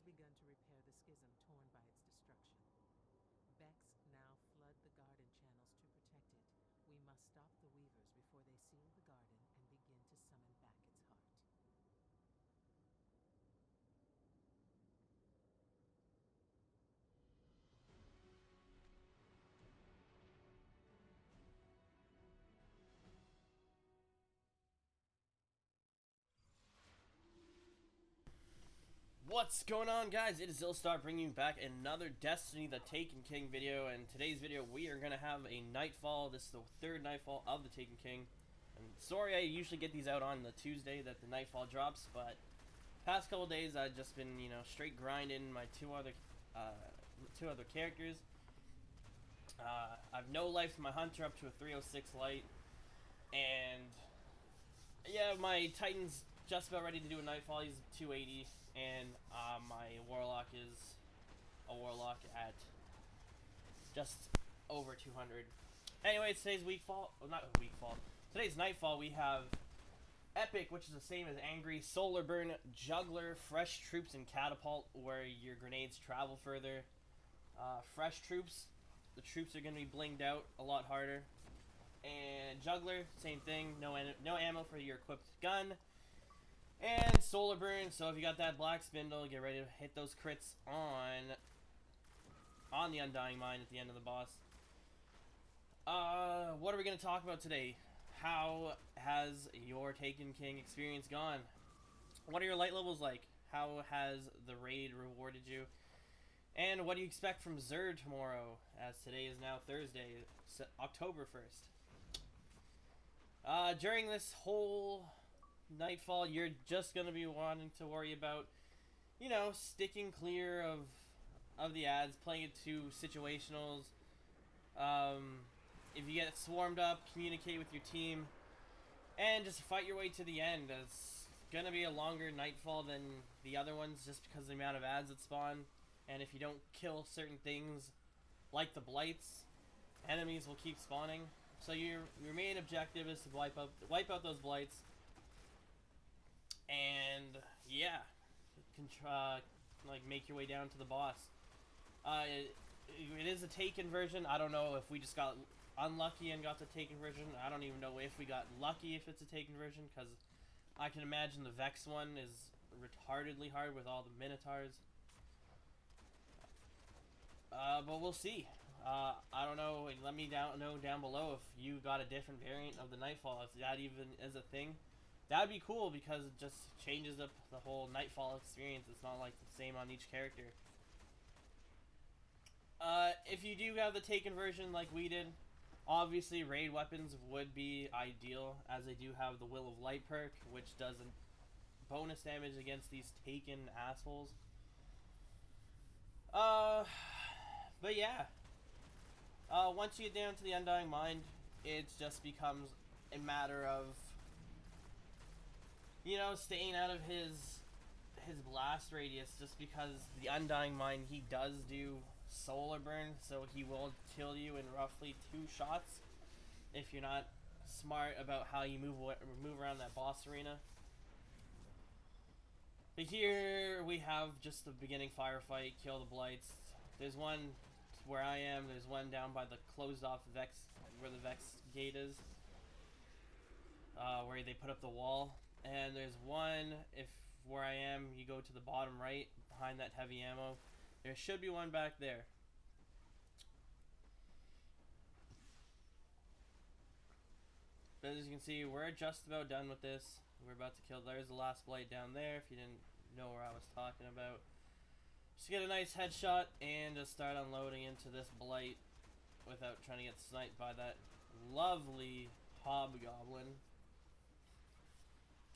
begun to repair the schism torn by its destruction. Becks now flood the garden channels to protect it. We must stop the Weavers before they seal the garden and begin to summon back its heart. What's going on, guys? It is Zillstar bringing you back another Destiny the Taken King video. And today's video we are going to have a Nightfall. This is the third Nightfall of the Taken King. And sorry, I usually get these out on the Tuesday that the Nightfall drops, but past couple days I've just been, straight grinding my two other characters. I've no life to my Hunter up to a 306 light, and yeah, my Titan's just about ready to do a Nightfall. He's 280, and my Warlock is a Warlock at just over 200. Anyway, today's Today's Nightfall, we have Epic, which is the same as Angry, Solar Burn, Juggler, Fresh Troops, and Catapult, where your grenades travel further. Fresh Troops, the troops are going to be blinged out a lot harder. And Juggler, same thing, no ammo for your equipped gun. And Solar Burn, so if you got that black spindle, get ready to hit those crits on the Undying Mind at the end of the boss. What are we going to talk about today? How has your Taken King experience gone? What are your light levels like? How has the raid rewarded you? And what do you expect from Zerd tomorrow, as today is now Thursday, October 1st? During this whole Nightfall, you're just going to be wanting to worry about, sticking clear of the ads, playing it to situationals. If you get swarmed up, communicate with your team, and just fight your way to the end. It's going to be a longer Nightfall than the other ones just because of the amount of ads that spawn. And if you don't kill certain things, like the Blights, enemies will keep spawning. So your main objective is to wipe out those Blights. And yeah, make your way down to the boss. It is a Taken version. I don't know if we just got unlucky and got the Taken version. I don't even know if we got lucky if it's a Taken version, because I can imagine the Vex one is retardedly hard with all the Minotaurs. But we'll see. I don't know. Let me know down below if you got a different variant of the Nightfall, if that even is a thing. That'd be cool, because it just changes up the whole Nightfall experience. It's not like the same on each character. If you do have the Taken version like we did, obviously raid weapons would be ideal, as they do have the Will of Light perk, which does bonus damage against these Taken assholes. But yeah. Once you get down to the Undying Mind, it just becomes a matter of, staying out of his blast radius, just because the Undying Mind, he does do Solar Burn, so he will kill you in roughly 2 shots if you're not smart about how you move around that boss arena. But here we have just the beginning firefight, kill the Blights. There's one where I am, there's one down by the closed off Vex, where the Vex gate is, where they put up the wall. And there's one, where I am, you go to the bottom right, behind that heavy ammo. There should be one back there. But as you can see, we're just about done with this. We're about to kill, there's the last Blight down there, if you didn't know where I was talking about. Just get a nice headshot and just start unloading into this Blight without trying to get sniped by that lovely Hobgoblin.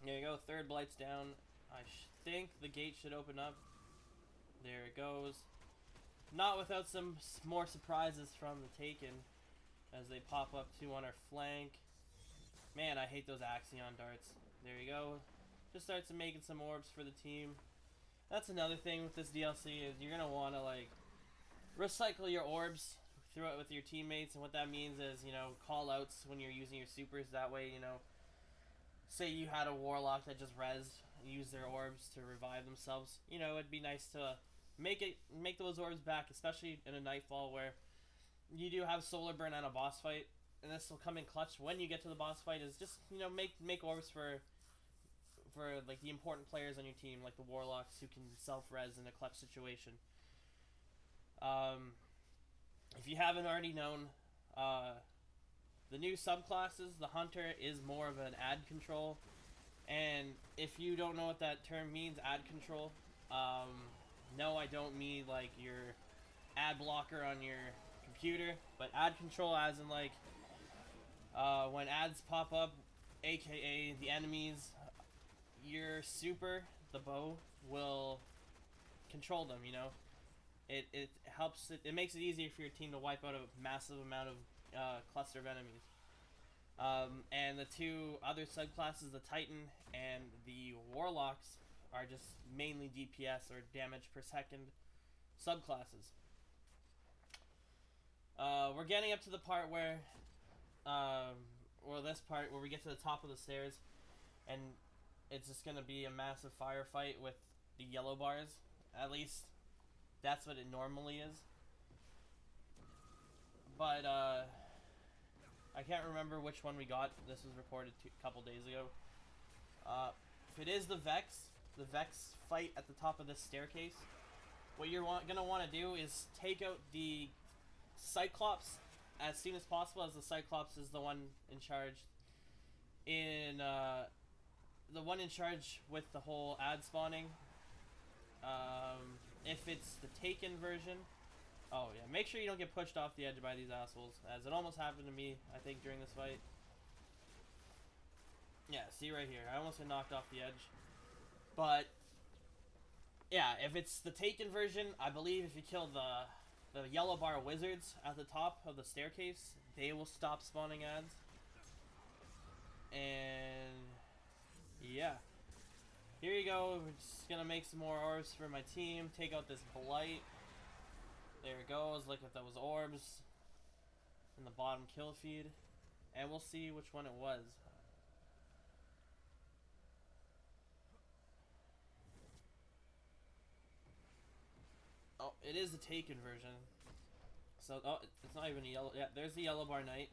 There you go, third Blight's down. I think the gate should open up. There it goes. Not without some more surprises from the Taken, as they pop up too on our flank. Man, I hate those Axion darts. There you go. Just starts making some orbs for the team. That's another thing with this DLC, is you're going to want to, recycle your orbs throughout with your teammates. And what that means is, call outs when you're using your supers. That way, say you had a warlock that just rezzed, used their orbs to revive themselves. You know, it'd be nice to make those orbs back, especially in a Nightfall where you do have solar burn on a boss fight, and this will come in clutch when you get to the boss fight. Is just, you know, make orbs for like the important players on your team, like the warlocks who can self res in a clutch situation. If you haven't already known, the new subclasses, the hunter is more of an ad control, and if you don't know what that term means, ad control, no, I don't mean like your ad blocker on your computer, but ad control as in like when ads pop up, aka the enemies, your super, the bow, will control them, you know? It helps, it makes it easier for your team to wipe out a massive amount of cluster of enemies. And the two other subclasses, the Titan and the Warlocks, are just mainly DPS or damage per second subclasses. We're getting up to the part where, or this part where we get to the top of the stairs, and it's just gonna be a massive firefight with the yellow bars. At least that's what it normally is. But I can't remember which one we got. This was recorded a couple days ago. If it is the Vex fight at the top of this staircase, what you're gonna want to do is take out the Cyclops as soon as possible, as the Cyclops is the one in charge with the whole ad spawning. If it's the Taken version, oh yeah, make sure you don't get pushed off the edge by these assholes, as it almost happened to me, I think, during this fight. Yeah, see right here, I almost got knocked off the edge. But yeah, if it's the Taken version, I believe if you kill the yellow bar wizards at the top of the staircase, they will stop spawning ads. And yeah, here you go. We're just gonna make some more orbs for my team. Take out this blight. There it goes. Look at those orbs in the bottom kill feed, and we'll see which one it was. Oh, it is the Taken version. So, oh, it's not even a yellow. Yeah, there's the yellow bar knight.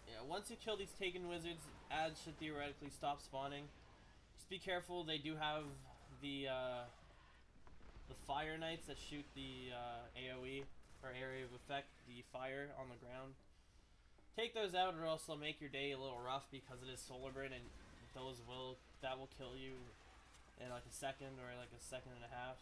Yeah, once you kill these Taken wizards, ads should theoretically stop spawning. Just be careful. They do have the fire knights that shoot the AoE, or area of effect, the fire on the ground. Take those out, or else they'll make your day a little rough, because it is solar burn, and that will kill you in like a second or like a second and a half.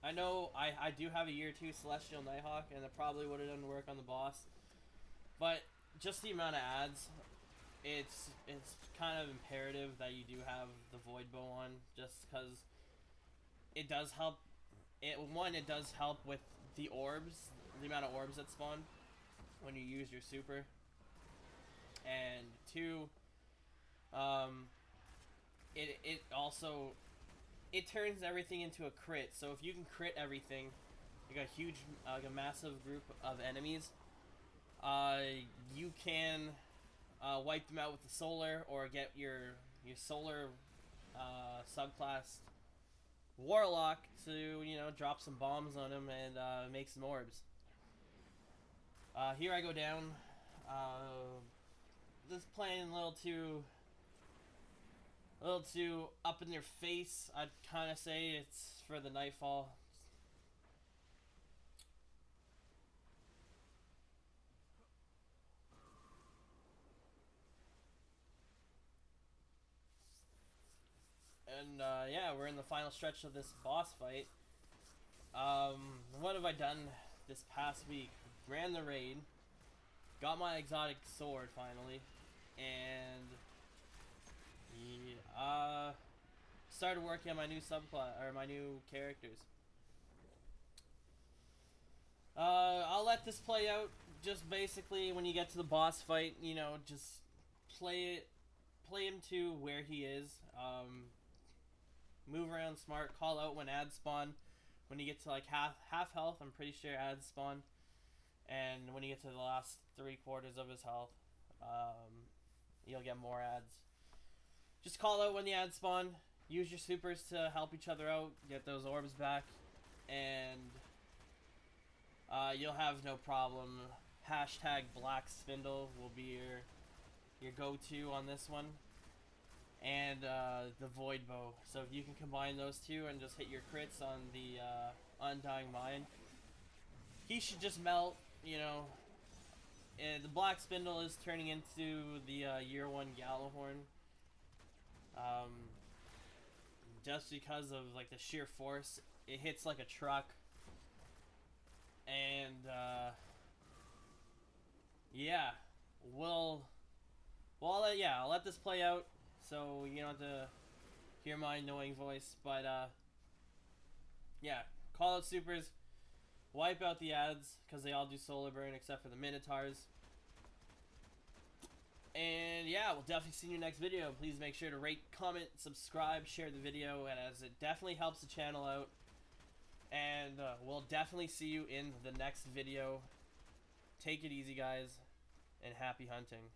I know I do have a year 2 Celestial Nighthawk, and it probably would have done work on the boss, but just the amount of ads, it's kind of imperative that you do have the Void Bow on, just because it does help. It does help with the orbs, the amount of orbs that spawn when you use your super, and 2, it also, it turns everything into a crit. So if you can crit everything, like a massive group of enemies, you can wipe them out with the solar, or get your solar subclass warlock to, you know, drop some bombs on them and make some orbs. Here I go down. This playing a little too up in their face. I'd kind of say it's for the Nightfall. And yeah, we're in the final stretch of this boss fight. What have I done this past week? Ran the raid, got my exotic sword finally, and yeah, started working on my new subclass, or my new characters. I'll let this play out. Just basically, when you get to the boss fight, you know, just play him to where he is. move around smart, call out when ads spawn. When you get to like half health, I'm pretty sure ads spawn. And when you get to the last 3/4 of his health, you'll get more ads. Just call out when the ads spawn. Use your supers to help each other out, get those orbs back, and you'll have no problem. Hashtag Black Spindle will be your go-to on this one. And the Void Bow. So if you can combine those two and just hit your crits on the Undying Mine, he should just melt, you know. And the Black Spindle is turning into the Year 1 Gallahorn. Just because of like the sheer force, it hits like a truck. And yeah, I'll let this play out, so you don't have to hear my annoying voice. But yeah, call out supers, wipe out the ads because they all do solar burn except for the Minotaurs. And yeah, we'll definitely see you in your next video. Please make sure to rate, comment, subscribe, share the video, and as it definitely helps the channel out. And we'll definitely see you in the next video. Take it easy, guys, and happy hunting.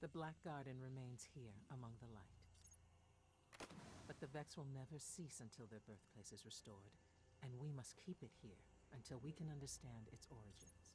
The Black Garden remains here among the light. But the Vex will never cease until their birthplace is restored, and we must keep it here until we can understand its origins.